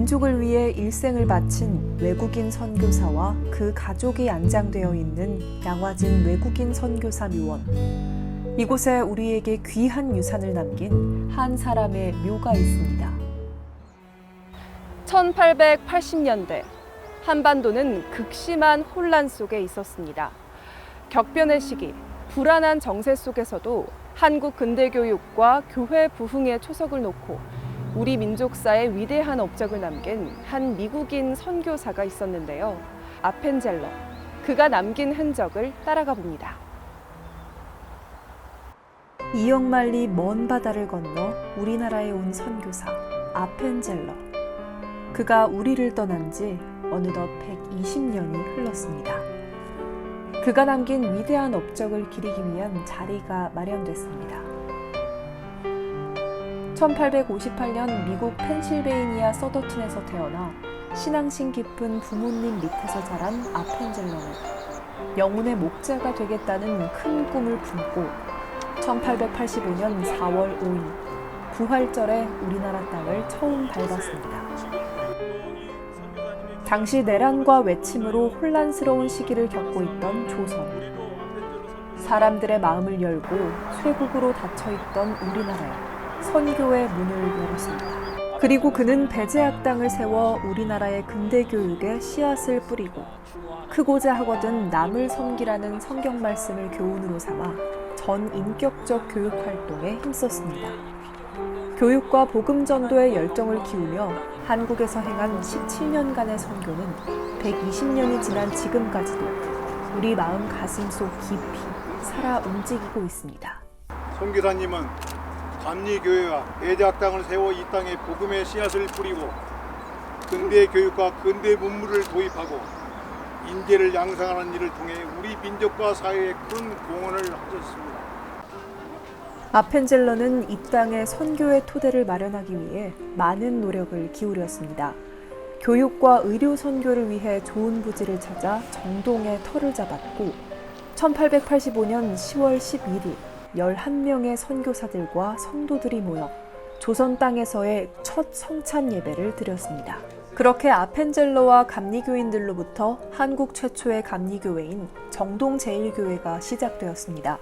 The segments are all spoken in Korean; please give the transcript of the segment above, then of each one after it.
민족을 위해 일생을 바친 외국인 선교사와 그 가족이 안장되어 있는 양화진 외국인 선교사 묘원. 이곳에 우리에게 귀한 유산을 남긴 한 사람의 묘가 있습니다. 1880년대 한반도는 극심한 혼란 속에 있었습니다. 격변의 시기, 불안한 정세 속에서도 한국 근대교육과 교회 부흥의 초석을 놓고 우리 민족사에 위대한 업적을 남긴 한 미국인 선교사가 있었는데요. 아펜젤러, 그가 남긴 흔적을 따라가 봅니다. 2억 마일리 먼 바다를 건너 우리나라에 온 선교사 아펜젤러. 그가 우리를 떠난 지 어느덧 120년이 흘렀습니다. 그가 남긴 위대한 업적을 기리기 위한 자리가 마련됐습니다. 1858년 미국 펜실베이니아 서더튼에서 태어나 신앙심 깊은 부모님 밑에서 자란 아펜젤러는 영혼의 목자가 되겠다는 큰 꿈을 품고 1885년 4월 5일 부활절에 우리나라 땅을 처음 밟았습니다. 당시 내란과 외침으로 혼란스러운 시기를 겪고 있던 조선. 사람들의 마음을 열고 쇠국으로 닫혀있던 우리나라에 선교의 문을 열었습니다. 그리고 그는 배제학당을 세워 우리나라의 근대교육에 씨앗을 뿌리고 크고자 하거든 남을 섬기라는 성경 말씀을 교훈으로 삼아 전 인격적 교육 활동에 힘썼습니다. 교육과 복음 전도에 열정을 기우며 한국에서 행한 17년간의 선교는 120년이 지난 지금까지도 우리 마음 가슴속 깊이 살아 움직이고 있습니다. 선교사님은 감리교회와 배제학당을 세워 이 땅에 복음의 씨앗을 뿌리고 근대 교육과 근대 문물을 도입하고 인재를 양성하는 일을 통해 우리 민족과 사회에 큰 공헌을 하셨습니다. 아펜젤러는 이 땅에 선교의 토대를 마련하기 위해 많은 노력을 기울였습니다. 교육과 의료 선교를 위해 좋은 부지를 찾아 정동에 터를 잡았고 1885년 10월 11일 11명의 선교사들과 성도들이 모여 조선 땅에서의 첫 성찬 예배를 드렸습니다. 그렇게 아펜젤러와 감리교인들로부터 한국 최초의 감리교회인 정동제일교회가 시작되었습니다.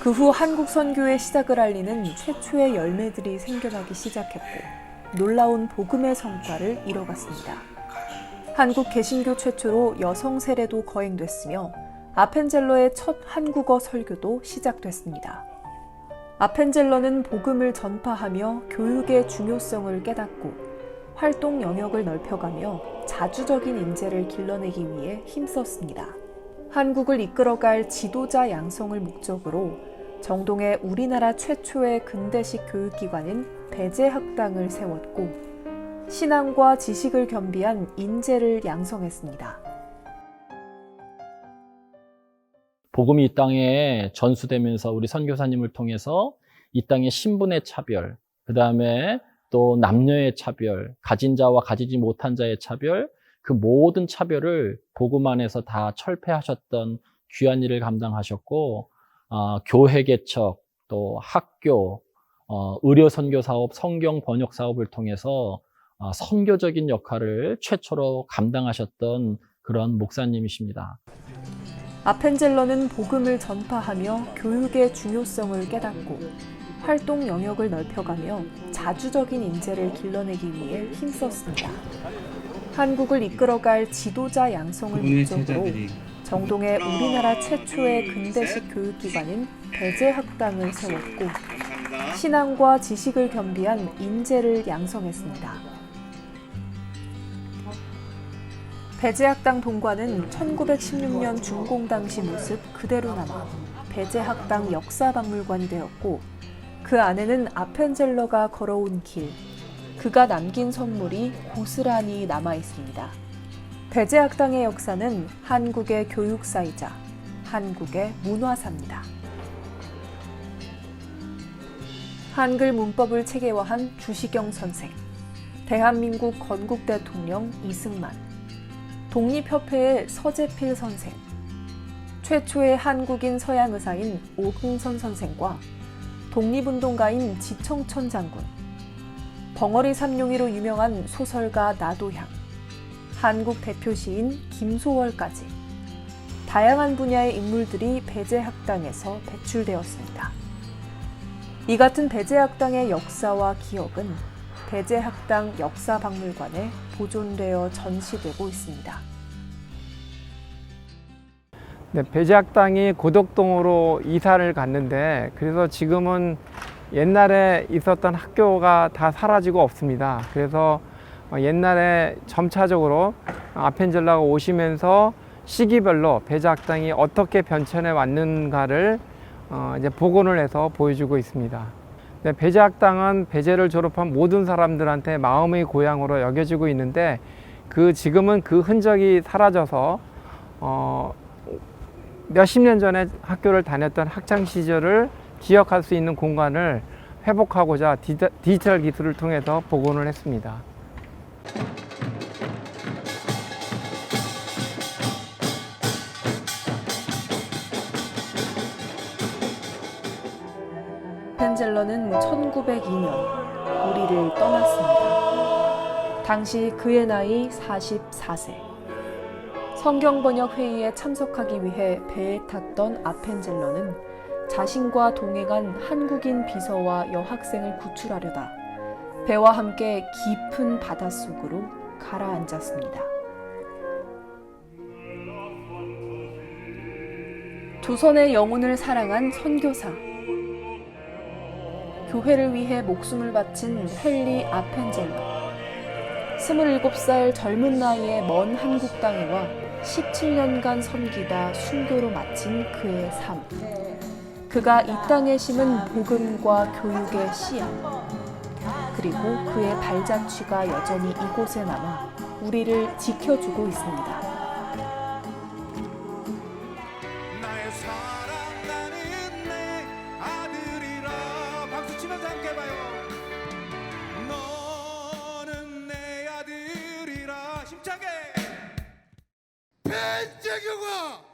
그 후 한국 선교의 시작을 알리는 최초의 열매들이 생겨나기 시작했고 놀라운 복음의 성과를 이뤄갔습니다. 한국 개신교 최초로 여성 세례도 거행됐으며 아펜젤러의 첫 한국어 설교도 시작됐습니다. 아펜젤러는 복음을 전파하며 교육의 중요성을 깨닫고 활동 영역을 넓혀가며 자주적인 인재를 길러내기 위해 힘썼습니다. 한국을 이끌어갈 지도자 양성을 목적으로 정동에 우리나라 최초의 근대식 교육기관인 배제학당을 세웠고 신앙과 지식을 겸비한 인재를 양성했습니다. 복음이 이 땅에 전수되면서 우리 선교사님을 통해서 이 땅의 신분의 차별, 그 다음에 또 남녀의 차별, 가진 자와 가지지 못한 자의 차별, 그 모든 차별을 복음 안에서 다 철폐하셨던 귀한 일을 감당하셨고 교회 개척, 또 학교, 의료 선교 사업, 성경 번역 사업을 통해서 선교적인 역할을 최초로 감당하셨던 그런 목사님이십니다. 아펜젤러는 복음을 전파하며 교육의 중요성을 깨닫고 활동 영역을 넓혀가며 자주적인 인재를 길러내기 위해 힘썼습니다. 한국을 이끌어갈 지도자 양성을 목적으로 정동에 우리나라 최초의 근대식 교육기관인 배제학당을 세웠고 신앙과 지식을 겸비한 인재를 양성했습니다. 배제학당 동관은 1916년 준공 당시 모습 그대로 남아 배제학당 역사박물관이 되었고 그 안에는 아펜젤러가 걸어온 길, 그가 남긴 선물이 고스란히 남아 있습니다. 배제학당의 역사는 한국의 교육사이자 한국의 문화사입니다. 한글 문법을 체계화한 주시경 선생, 대한민국 건국 대통령 이승만, 독립협회의 서재필 선생, 최초의 한국인 서양 의사인 오흥선 선생과 독립운동가인 지청천 장군, 벙어리 삼룡이로 유명한 소설가 나도향, 한국 대표 시인 김소월까지 다양한 분야의 인물들이 배제학당에서 배출되었습니다. 이 같은 배제학당의 역사와 기억은 배제학당 역사박물관에 보존되어 전시되고 있습니다. 네, 배제학당이 고덕동으로 이사를 갔는데 그래서 지금은 옛날에 있었던 학교가 다 사라지고 없습니다. 그래서 옛날에 점차적으로 아펜젤러가 오시면서 시기별로 배제학당이 어떻게 변천해 왔는가를 이제 복원을 해서 보여주고 있습니다. 네, 배제학당은 배제를 졸업한 모든 사람들한테 마음의 고향으로 여겨지고 있는데 지금은 그 흔적이 사라져서 몇십 년 전에 학교를 다녔던 학창 시절을 기억할 수 있는 공간을 회복하고자 디지털 기술을 통해서 복원을 했습니다. 아펜젤러는 1902년 우리를 떠났습니다. 당시 그의 나이 44세. 성경 번역 회의에 참석하기 위해 배에 탔던 아펜젤러는 자신과 동행한 한국인 비서와 여학생을 구출하려다 배와 함께 깊은 바닷속으로 가라앉았습니다. 조선의 영혼을 사랑한 선교사, 교회를 위해 목숨을 바친 헨리 아펜젤러. 27살 젊은 나이에 먼 한국 땅에 와 17년간 섬기다 순교로 마친 그의 삶. 그가 이 땅에 심은 복음과 교육의 씨앗. 그리고 그의 발자취가 여전히 이곳에 남아 우리를 지켜주고 있습니다. 나의 사랑 나는 내 아들이라. 박수 치면서 함께 봐요. 너는 내 아들이라. 힘차게. 배재경아.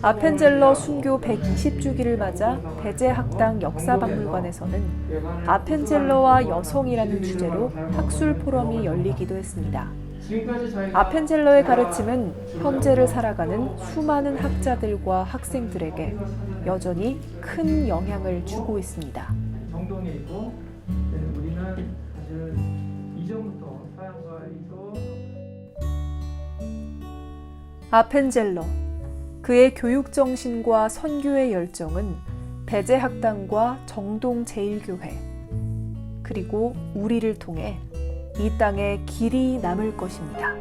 아펜젤러 순교 120주기를 맞아 배제학당 역사박물관에서는 아펜젤러와 여성이라는 주제로 학술 포럼이 열리기도 했습니다. 아펜젤러의 가르침은 현재를 살아가는 수많은 학자들과 학생들에게 여전히 큰 영향을 주고 있습니다. 정동에 있고 우리는 사실 이전부터 서양과에서 아펜젤러, 그의 교육 정신과 선교의 열정은 배제학당과 정동제일교회, 그리고 우리를 통해 이 땅에 길이 남을 것입니다.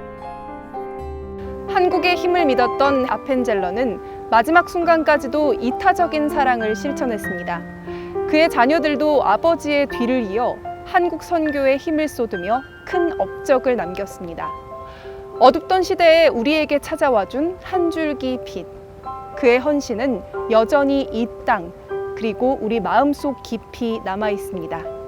한국의 힘을 믿었던 아펜젤러는 마지막 순간까지도 이타적인 사랑을 실천했습니다. 그의 자녀들도 아버지의 뒤를 이어 한국 선교에 힘을 쏟으며 큰 업적을 남겼습니다. 어둡던 시대에 우리에게 찾아와준 한 줄기 빛. 그의 헌신은 여전히 이 땅 그리고 우리 마음속 깊이 남아 있습니다.